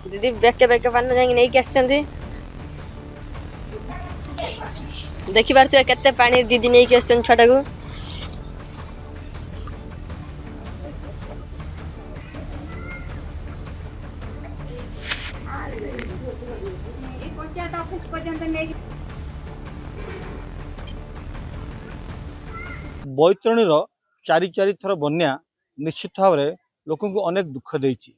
दीदी बेके बेके पान जाई नहीं आछंती देखि पारथि केते पानी दीदी नहीं आछन छटा को बैतरणीर चारि चारि थर बन्या निश्चित भाव में लोक अनेक दुख देछि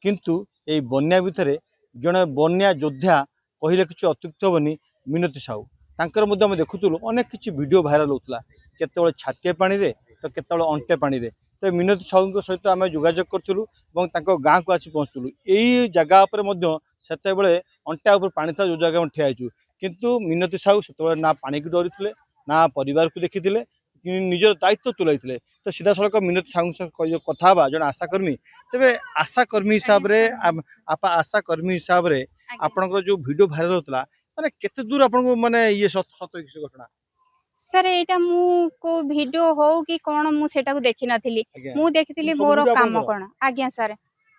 किंतु ये बन्या भितर जड़े बन्या योद्धा कहले किसी अत्युक्त हेनी मिनती साहू तांकर मध्य आम देखुलु अनेक किसी वीडियो भाइराल होता केतବେଳେ छातिए पानी रे तो केतବେଳେ अंटे पानी रे तो मिनती साहू सहित आम जोगाजोग करूँ गाँ को आसी पहुँचलु यही जगह से अंटा उपर पानी था जो जगह ठिया किंतु मिनती साहू से ना पानी की डरी थे ना परिवार को देखी निजर दायित्व तुलाई तो सीधा सड़क मिनती साहू कथा जन आशाकर्मी तेरे आशाकर्मी हिसाब से आप आशाकर्मी हिसाब से आपनकर जो वीडियो भाइराल होता माने केते दूर आपन माने ये सत किसी घटना सर एटा मु को वीडियो हो कि कोन मु सेटा को देखि नथिली मु देखिथिली सब मोर वीडियो काम आपनकर? कोन आज्ञा सर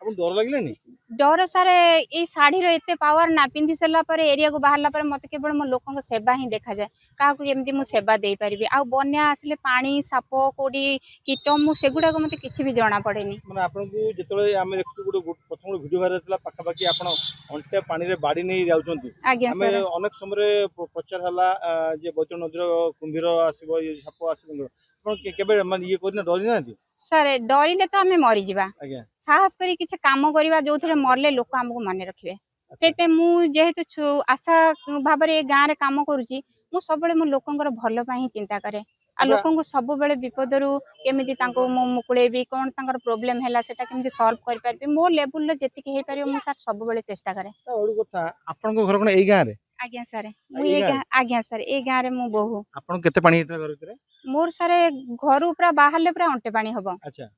आपन डर लागलेनी डर सर ए साड़ी रो एते पावर ना पिंधि सला पर एरिया को बाहरला पर मते केवल मो लोकन को सेवा ही देखा जाए का को केमती मु सेवा देई परिबी आ बन्या आसले पानी साप कोडी कीट मु सेगुडा को मते किछि भी जाना पड़ेनी माने आपन को जेतले आमे देखु प्रथम वीडियो भाइराल थला पाखा पाखी आपन अंटे पानी रे बाड़ी नै जाउचंती आज्ञा आमे सर अनेक समय प्रचार हला जे बैतरण नदीर कुंभीर आसीबो ये साप आसीबो आपन केबे माने ये करना डरी नांती सर डरिले तो आमे मरी जिबा आज्ञा साहस करी किछि काम करिबा जोथरे मरले लोक हमको माने रखिबे सेते मु जेहेतु आशा भाव रे गाँ रे काम करूची मु सबले मु लोकंकर भलो पई चिंता करे आ लोकन को सब बेले विपद रु केमिति तांको मु मुकुळेबी कोन तांकर प्रॉब्लम हैला सेटा केमिति सॉल्व कर परबी मो लेवल रे जेति हे परियो मु सर सब बेले चेष्टा करे ओडू कथा आपन को घर कोन एई गाँ रे आज्ञा सर मु ए गाँ आज्ञा सर ए गाँ रे मु बहु आपन केते पानी हितरा घर भितरे मोर सर घरु पूरा बाहरले पूरा अंटे पानी हबो अच्छा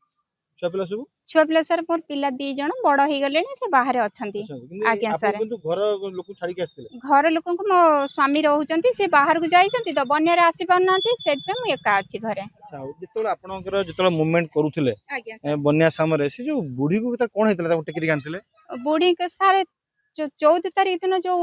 छुआ पिला सब छुआ पिला सर मोर पिला 2 जण बड़ हे गलेनी से बाहर अछंती आज्ञा सर किंतु घर लोक छाड़ी के आस्थिले घर लोक मो स्वामी रहउचंती से बाहर को जाइचंती तो बन्या रे आसी पारनांती सेट पे मु एका अछि घरे अच्छा जेतले आपनकर जेतले मूवमेंट करूथिले आज्ञा सर बन्या समय से जो बुढ़ी को कोन हेतला टेकरी आनथिले बुढ़ी के सारे 14 तारीख दिन जो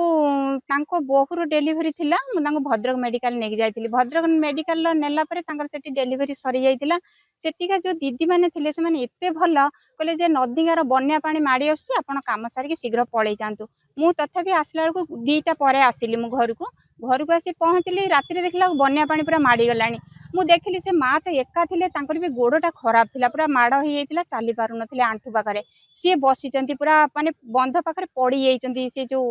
तांको बोहुर डेलीवरी थिला मु तांको भद्रक मेडिकल नेक जाइतिली भद्रक मेडिकल नेला परे तांकर सेठी डेलीवरी सरी जाइतिला सेटिका जो दीदी माने थिले से माने एते भलो कहले जे नदीगार बन्या पानी माडी आछी आपण काम सारी के शीघ्र पळै जांतु मु तथापि आसला बेलको 2टा परे आसिली मु घर को आसी पहुंचली राति रे देखला बन्या पानी पूरा माडी गलानी मु देखली से मा तो एका थिले तांकर भी गोड़टा खराब थिला पूरा माड़ हो जाइतिला चाली पारु नथिले आंठू पाखरे सी बसिचंती पूरा माने बंध पाखरे पड़ी जाइचंती से जो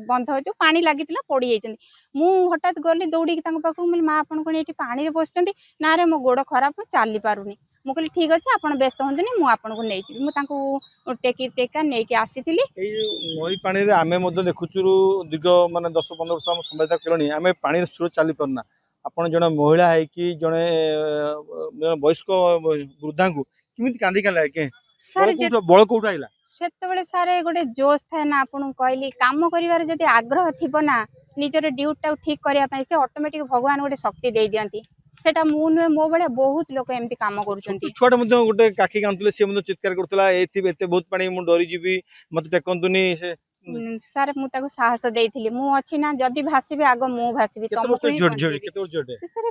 बंध जो पानी लागितिला पड़ी जाइचंती मु हठात गली दौड़ी तांको पाखु मिल मा आपन कोन एठी पानी रे बसचंती ना रे मो गोड़ खराब मु चाली पारुनी मु कहली ठीक अछि आपन व्यस्त होंतनी मु आपन को नै छी मु तांको टेकी टेका नै के आसीतिली एई नई पानी रे आमे मध्य देखुचुरु दीर्घ माने 10-15 वर्ष हम संवेदना केलनी आमे पानी रे सुर चाली परना आपण जने महिला है कि जने वयस्क वृद्धा को किमिति कांदी का लागे सर बळ कोठा आइला सेतबेले सारे गोटे जोश थाए ना आपन कहली काम करिवार जदि आग्रह थिबो ना निजर ड्यूटी ठीक करिया पई से ऑटोमेटिक भगवान गोटे शक्ति दे दियंती सेटा मु नुहे मो बळे बहुत लोक एमती काम करूचंती छुआटा मध्य गोटे काखी कांतले से मध्य चित्कार करतला एथि एते बहुत पानी मु डरी जीवी मते टेकंतुनी से सर मु ताको साहस देइथिली मु अछि ना जदि भासीबे आग मु भासीबी तुमको झोट झोट केते झोटे से सर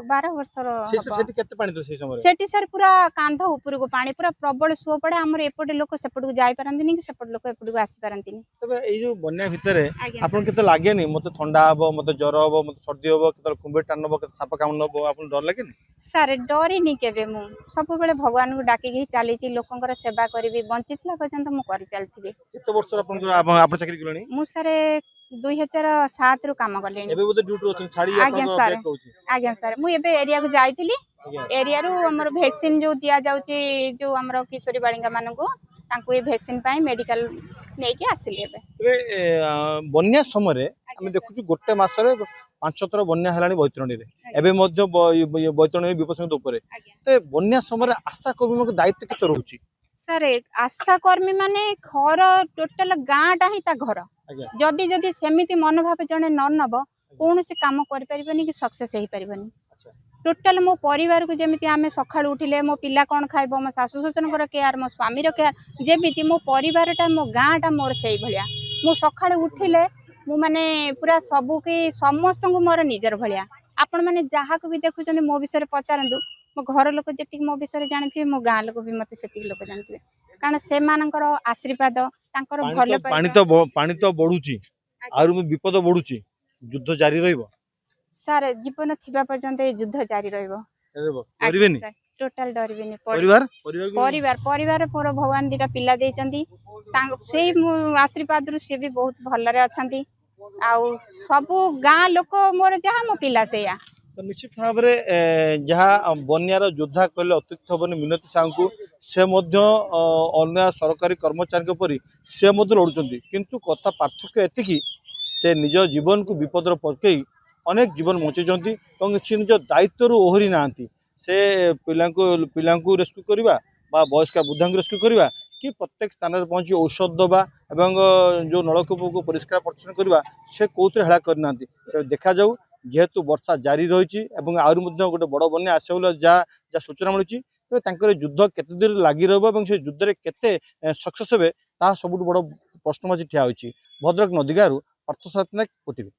12 वर्षर से सेठी केते पानी तो से समय सेठी सर पूरा कांध ऊपर को पानी पूरा प्रबल सुओ पड़े हमर एपटे लोक सेपट को जाई परंतिनी कि सेपट लोक एपट को आसी परंतिनी तबे एई जो बन्या भितरे आपन केते लागेनी मते ठंडा हबो मते ज्वर हबो मते सर्दी हबो केते कुंभे टान हबो केते साप कामन हबो आपन डर लागेनी सर डरिनी केबे मु सब बेले भगवान को डाकी के चली छी लोकंकर सेवा करबी बंचितला पर्यंत मु करि चलथिबी केते वर्ष आपन चाकरी करनी मु सर 2007 रु काम करलेनी एबे बोते ड्यूटी होतन छाड़ी आपन बैक कहूची आज्ञा सर मु एबे एरिया को जाइतिली एरिया रु हमर वैक्सीन जो दिया जाउची जो हमर किशोरी बालिका मानन को तांको ए वैक्सीन पाई मेडिकल नै के आसिले एबे बन्या समय रे हम देखुछु गोटे मास रे 5 थर बन्या हलानी बैतरणी रे एबे मध्य बैतरणी विपसंग ऊपर तो बन्या समय आशा कर्मी के दायित्व केते रहउची सर आशा कर्मी माने घर टोटल गाँटा ही ता घर जदि जदि सेमिति मनोभाव जने न नब कौन से काम कर परिबनी कि सक्सेस हे परिबनी टोटाल मो परिवार को जमी आम सका उठिले मो पिला कौन खाइब मो शाशु शशुर केयार मो स्वामी केयार जमी मो परिवारटा मो गाँटा मोर से भाया मु सका उठिले मु माने पूरा सबू कि समस्त को मोर निजर भाया आपण मैंने जहाँ को भी देखुं मो विषय पचारतु मो घर लोक जी मो विषय जानी मो गाँ लोक भी मत से लोक जानते कारण से मानकर आशीर्वाद भल पानी तो बढ़ुची आर विपद बढ़ुची युद्ध जारी रहिबो सार जीवन थिबा पर्यंत युद्ध जारी रहिबो डरबेनी टोटाल डरबेनी परिवार परिवार परिवार मोर भगवान दीटा पिला देइचंदी से आशीर्वाद सी भी बहुत भलरे अछंती आउ सबु गाँ लोक मोर जहाँ मो पिला से तो निश्चित भाव में जहाँ बन्यार योद्धा कहले अत्युक्त हेनी मिनती साहू को से अन्य सरकारी कर्मचारी परी से लड़ुंट किंतु कथा पार्थक्य एतिकी से निज जीवन को विपद पकई अनेक जीवन बचाई से निज दायित्व ओहरी ना से पिला रेस्क्यू करवा वयस्क वृद्धा रेस्क्यू करवा कि प्रत्येक स्थान में पहुँची औषध दबा एवं जो नलकूप को परिष्कार परिच्छन करवा से कौन हेला करना देखा जाऊ जेहेतु वर्षा जारी रही गोटे बड़ बन्या आसे बोले जहाँ सूचना मिली युद्ध केते दूर लगी रही युद्ध केते सक्सेस हे सब बड़ प्रश्नबाची ठिया भद्रक नदीगारू पार्थसारथी नायक ओटीवी।